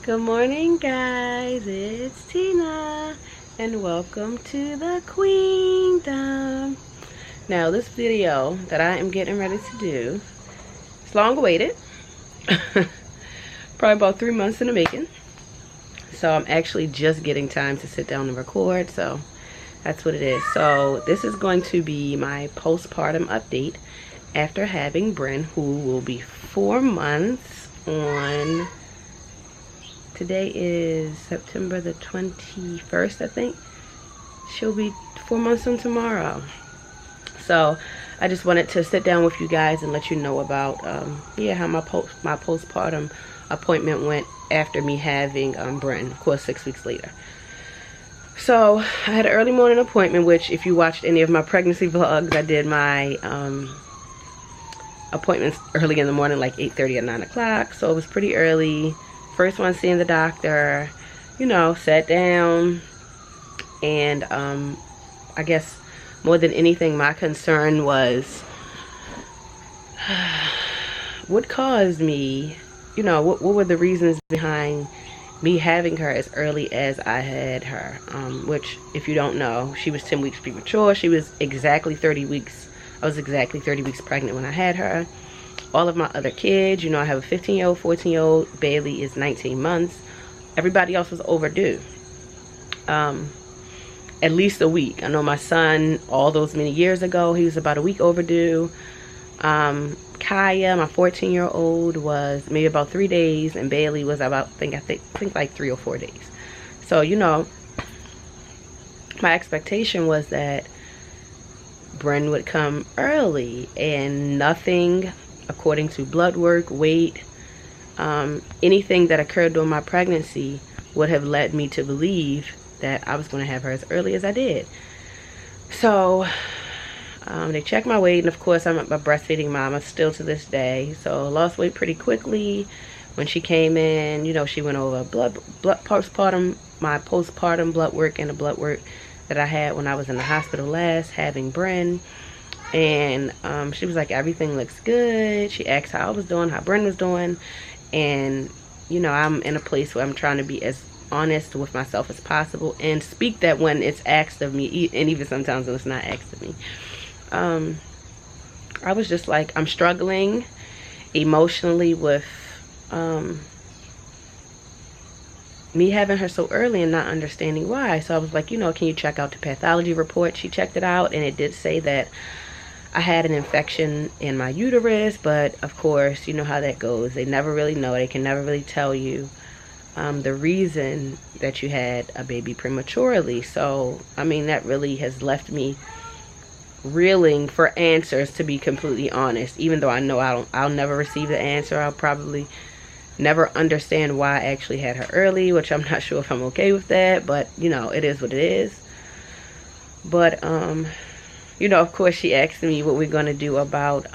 Good morning, guys. It's Tina, and welcome to the Qweendom. Now, this video that I am getting ready to do is long awaited. Probably about 3 months in the making. So I'm actually just getting time to sit down and record. So that's what it is. So this is going to be my postpartum update after having Bryn, who will be 4 months on... Today is September the 21st, I think. She'll be 4 months on tomorrow. So I just wanted to sit down with you guys and let you know about how my postpartum appointment went after me having Bryn, of course, 6 weeks later. So I had an early morning appointment, which if you watched any of my pregnancy vlogs, I did my appointments early in the morning, like 8:30 or 9 o'clock. So it was pretty early. First one seeing the doctor, sat down, and I guess more than anything, my concern was what caused me, what were the reasons behind me having her as early as I had her, which, if you don't know, she was 10 weeks premature. She was exactly 30 weeks. I was exactly 30 weeks pregnant when I had her. All of my other kids, I have a 15-year-old, 14-year-old. Bailey is 19 months. Everybody else was overdue. At least a week. I know my son, all those many years ago, he was about a week overdue. Kaya, my 14-year-old, was maybe about 3 days, and Bailey was about, I think like 3 or 4 days. So, my expectation was that Bryn would come early, and nothing, according to blood work, weight, anything that occurred during my pregnancy would have led me to believe that I was going to have her as early as I did. So they checked my weight, and of course I'm a breastfeeding mama still to this day, so I lost weight pretty quickly. When she came in, she went over my postpartum blood work and the blood work that I had when I was in the hospital last having Bryn. And she was like, everything looks good. She asked how I was doing, how Bryn was doing. And, I'm in a place where I'm trying to be as honest with myself as possible and speak that when it's asked of me, and even sometimes when it's not asked of me. I was just like, I'm struggling emotionally with me having her so early and not understanding why. So I was like, can you check out the pathology report? She checked it out, and it did say that I had an infection in my uterus, but of course, you know how that goes. They never really know. They can never really tell you the reason that you had a baby prematurely. So, that really has left me reeling for answers, to be completely honest. Even though I know I'll never receive the answer. I'll probably never understand why I actually had her early, which I'm not sure if I'm okay with that, but it is what it is. But of course, she asked me what we're going to do about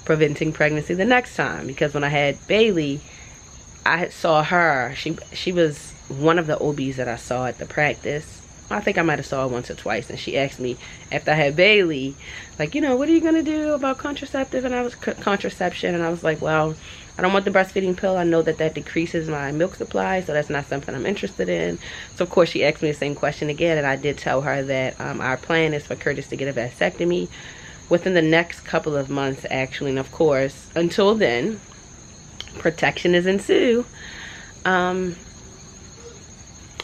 preventing pregnancy the next time. Because when I had Bailey, I saw her. She was one of the OBs that I saw at the practice. I think I might have saw her once or twice. And she asked me after I had Bailey, like, what are you going to do about contraception? And I was like, well, I don't want the breastfeeding pill. I know that decreases my milk supply, so that's not something I'm interested in. So, of course, she asked me the same question again, and I did tell her that our plan is for Curtis to get a vasectomy within the next couple of months, actually. And, of course, until then, protection is ensue.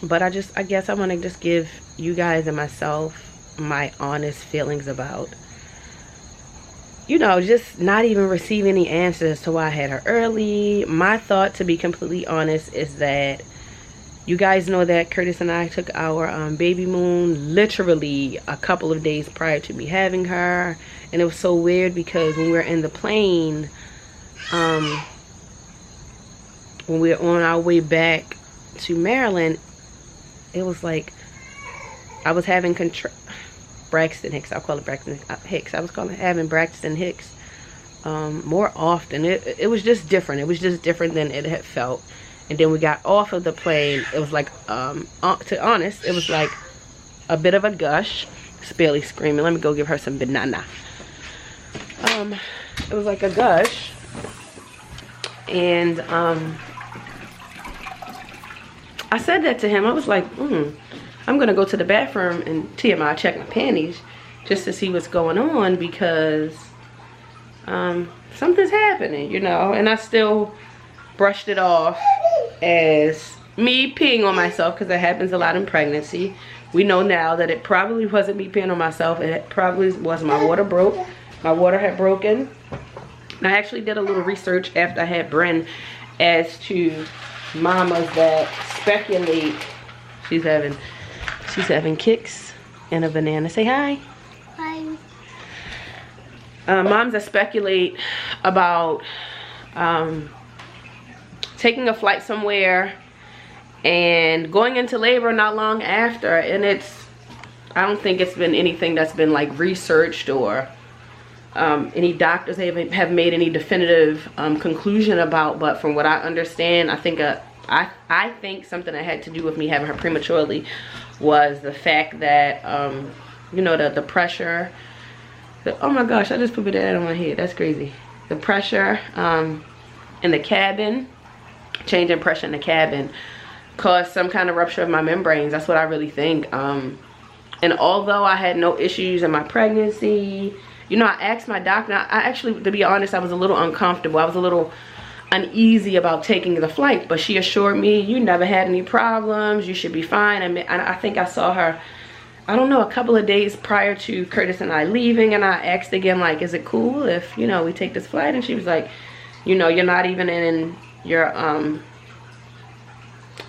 But I guess I want to just give you guys and myself my honest feelings about just not even receiving any answers to why I had her early. My thought, to be completely honest, is that you guys know that Curtis and I took our baby moon literally a couple of days prior to me having her. And it was so weird because when we were in the plane, when we were on our way back to Maryland, it was like I was having Braxton Hicks. I'll call it Braxton Hicks. I was having Braxton Hicks more often. It was just different. It was just different than it had felt. And then we got off of the plane. It was like, to be honest, it was like a bit of a gush. It's Bailey screaming. Let me go give her some banana. It was like a gush. And I said that to him. I was like, I'm gonna go to the bathroom and TMI check my panties just to see what's going on, because something's happening, you know. And I still brushed it off as me peeing on myself, because it happens a lot in pregnancy. We know now that it probably wasn't me peeing on myself. It probably was my water broke. My water had broken. And I actually did a little research after I had Bren as to mamas that speculate. She's having kicks and a banana. Say hi. Hi. Moms that speculate about taking a flight somewhere and going into labor not long after, and I don't think it's been anything that's been like researched, or any doctors have made any definitive conclusion about. But from what I understand, I think something that had to do with me having her prematurely was the fact that you know, the pressure. Oh my gosh, I just put that on my head. That's crazy. The pressure in the cabin, change in pressure in the cabin, caused some kind of rupture of my membranes. That's what I really think. And although I had no issues in my pregnancy, you know, I asked my doctor. I actually, to be honest, I was a little uncomfortable. I was a little uneasy about taking the flight, but she assured me, you never had any problems, you should be fine. I think I saw her, I don't know, a couple of days prior to Curtis and I leaving, and I asked again, like, is it cool if, you know, we take this flight? And she was like, you know, you're not even in your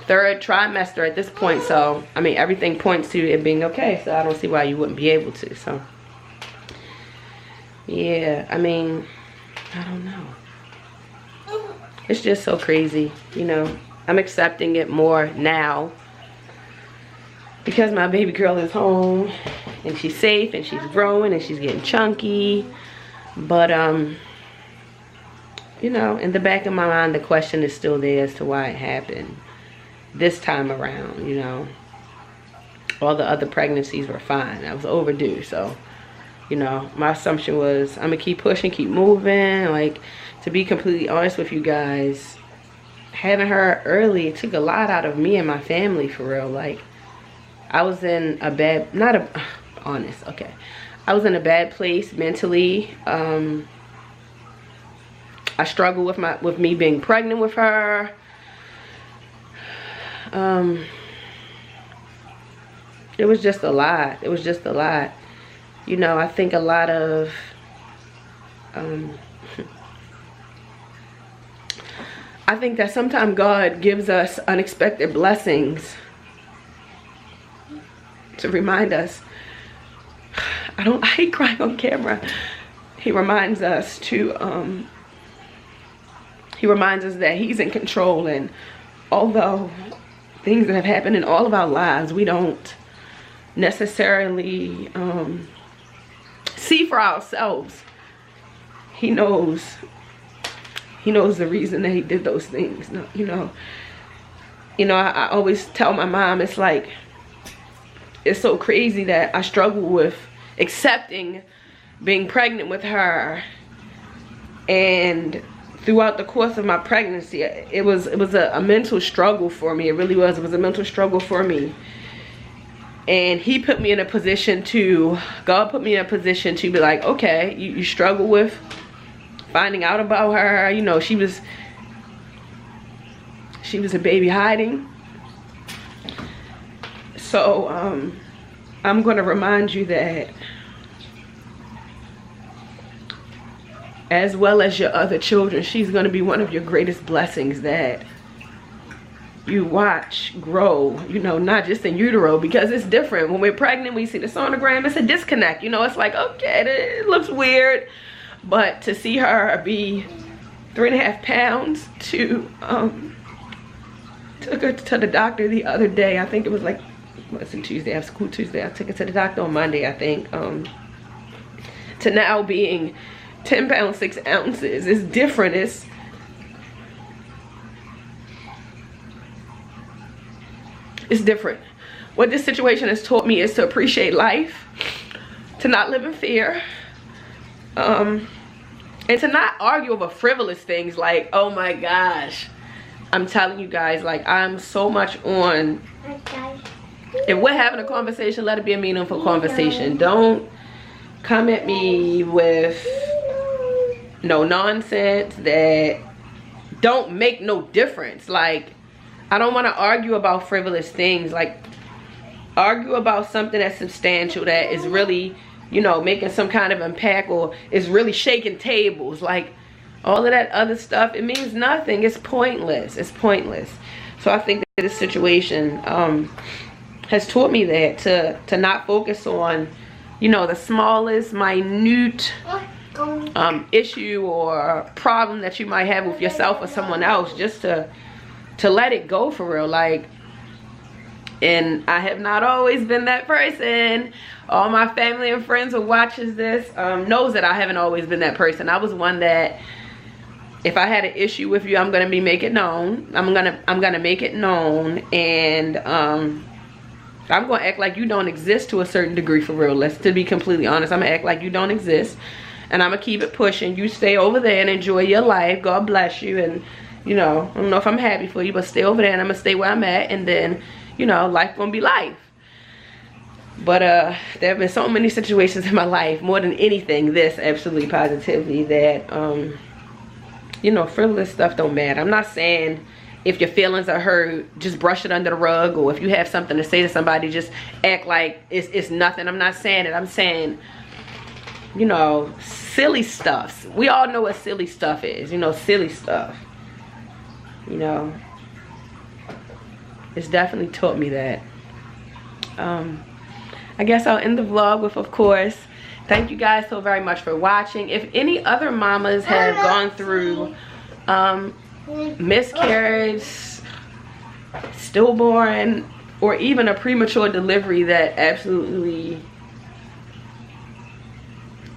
third trimester at this point, so I mean, everything points to it being okay, so I don't see why you wouldn't be able to. So yeah, I mean, I don't know, it's just so crazy, you know. I'm accepting it more now because my baby girl is home and she's safe and she's growing and she's getting chunky. But you know, in the back of my mind, the question is still there as to why it happened this time around. You know, all the other pregnancies were fine. I was overdue. So, you know, my assumption was I'm gonna keep pushing, keep moving. Like, to be completely honest with you guys, having her early, it took a lot out of me and my family, for real. Like, I was in a bad, I was in a bad place mentally. I struggled with me being pregnant with her. It was just a lot. It was just a lot. You know, I think a lot of I think that sometimes God gives us unexpected blessings to remind us. I hate crying on camera. He reminds us that he's in control, and although things that have happened in all of our lives we don't necessarily see for ourselves, he knows the reason that he did those things. You know, I always tell my mom, it's like, it's so crazy that I struggle with accepting being pregnant with her, and throughout the course of my pregnancy, it was a mental struggle for me. It really was. It was a mental struggle for me. And he put me in a position to, God put me in a position to be like, okay, you struggle with finding out about her. You know, she was a baby hiding. So I'm going to remind you that, as well as your other children, she's going to be one of your greatest blessings that you watch grow, you know, not just in utero, because it's different. When we're pregnant, we see the sonogram, it's a disconnect, you know. It's like, okay, it looks weird, but to see her be 3.5 pounds, took her to the doctor the other day. I think it was like, what's it, Tuesday? I have school Tuesday. I took her to the doctor on Monday, I think. To now being 10 pounds 6 ounces is different. It's different. What this situation has taught me is to appreciate life, to not live in fear, and to not argue over frivolous things like, oh my gosh, I'm telling you guys, like, I'm so much on, if we're having a conversation, let it be a meaningful conversation. Don't come at me with no nonsense that don't make no difference. Like, I don't want to argue about frivolous things. Like, argue about something that's substantial, that is really, you know, making some kind of impact, or is really shaking tables. Like, all of that other stuff, it means nothing. It's pointless. It's pointless. So I think that this situation has taught me that to not focus on, you know, the smallest, minute issue or problem that you might have with yourself or someone else, just to let it go for real. Like, and I have not always been that person. All my family and friends who watches this knows that I haven't always been that person. I was one that, if I had an issue with you, I'm gonna make it known. I'm gonna make it known, and I'm gonna act like you don't exist to a certain degree for real. To be completely honest, I'm gonna act like you don't exist, and I'm gonna keep it pushing. You stay over there and enjoy your life. God bless you, and you know, I don't know if I'm happy for you, but stay over there, and I'm gonna stay where I'm at, and then, you know, life gonna be life. But there have been so many situations in my life, more than anything, this absolutely positively, that you know, frivolous stuff don't matter. I'm not saying if your feelings are hurt, just brush it under the rug, or if you have something to say to somebody, just act like it's nothing. I'm not saying it. I'm saying, you know, silly stuff. We all know what silly stuff is, you know, silly stuff. You know, it's definitely taught me that. I guess I'll end the vlog with, of course, thank you guys so very much for watching. If any other mamas have gone through miscarriage, stillborn, or even a premature delivery that absolutely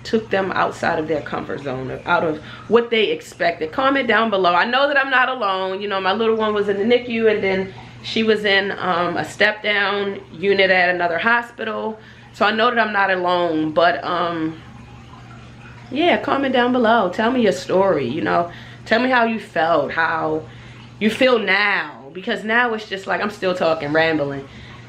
took them outside of their comfort zone, or out of what they expected, comment down below. I know that I'm not alone. You know, my little one was in the NICU, and then she was in a step down unit at another hospital. So I know that I'm not alone, but yeah, comment down below. Tell me your story, you know. Tell me how you felt, how you feel now. Because now it's just like, I'm still talking, rambling.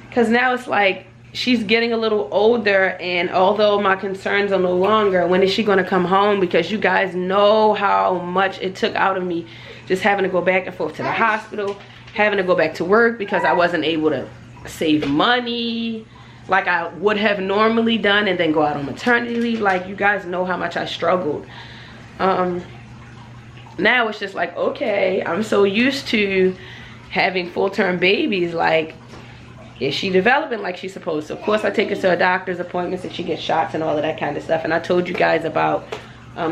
Because now it's like, she's getting a little older, and although my concerns are no longer, when is she going to come home? Because you guys know how much it took out of me, just having to go back and forth to the hospital, having to go back to work because I wasn't able to save money like I would have normally done, and then go out on maternity leave. Like, you guys know how much I struggled. Now it's just like, okay, I'm so used to having full-term babies. Like, is she developing like she's supposed to? Of course, I take her to her doctor's appointments, and she gets shots and all of that kind of stuff. And I told you guys about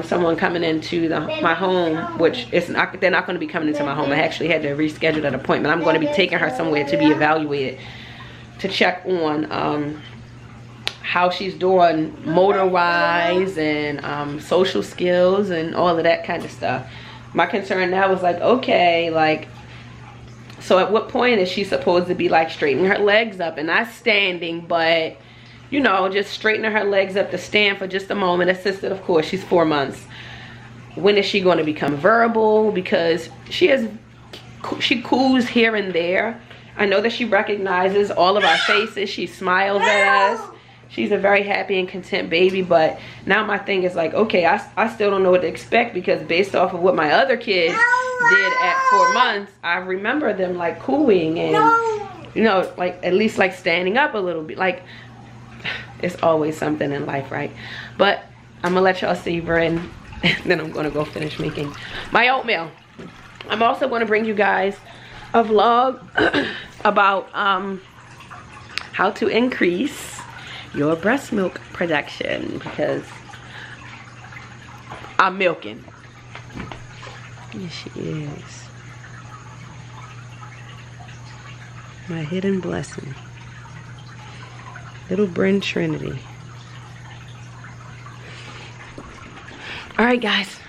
someone coming into my home, which is not, they're not going to be coming into my home. I actually had to reschedule that appointment. I'm going to be taking her somewhere to be evaluated, to check on how she's doing motor-wise and social skills and all of that kind of stuff. My concern now was like, okay, like, so at what point is she supposed to be like straightening her legs up, and not standing, but, you know, just straightening her legs up to stand for just a moment, assisted, of course. She's 4 months. When is she going to become verbal? Because she coos here and there. I know that she recognizes all of our faces. She smiles at us. She's a very happy and content baby. But now my thing is like, okay, I still don't know what to expect, because based off of what my other kids did at 4 months, I remember them like cooing and, you know, like at least like standing up a little bit. Like, it's always something in life, right? But I'm gonna let y'all see Bryn, and then I'm gonna go finish making my oatmeal. I'm also gonna bring you guys a vlog about how to increase your breast milk production, because I'm milking. Yes, she is. My hidden blessing. Little Bryn Trinity. All right, guys.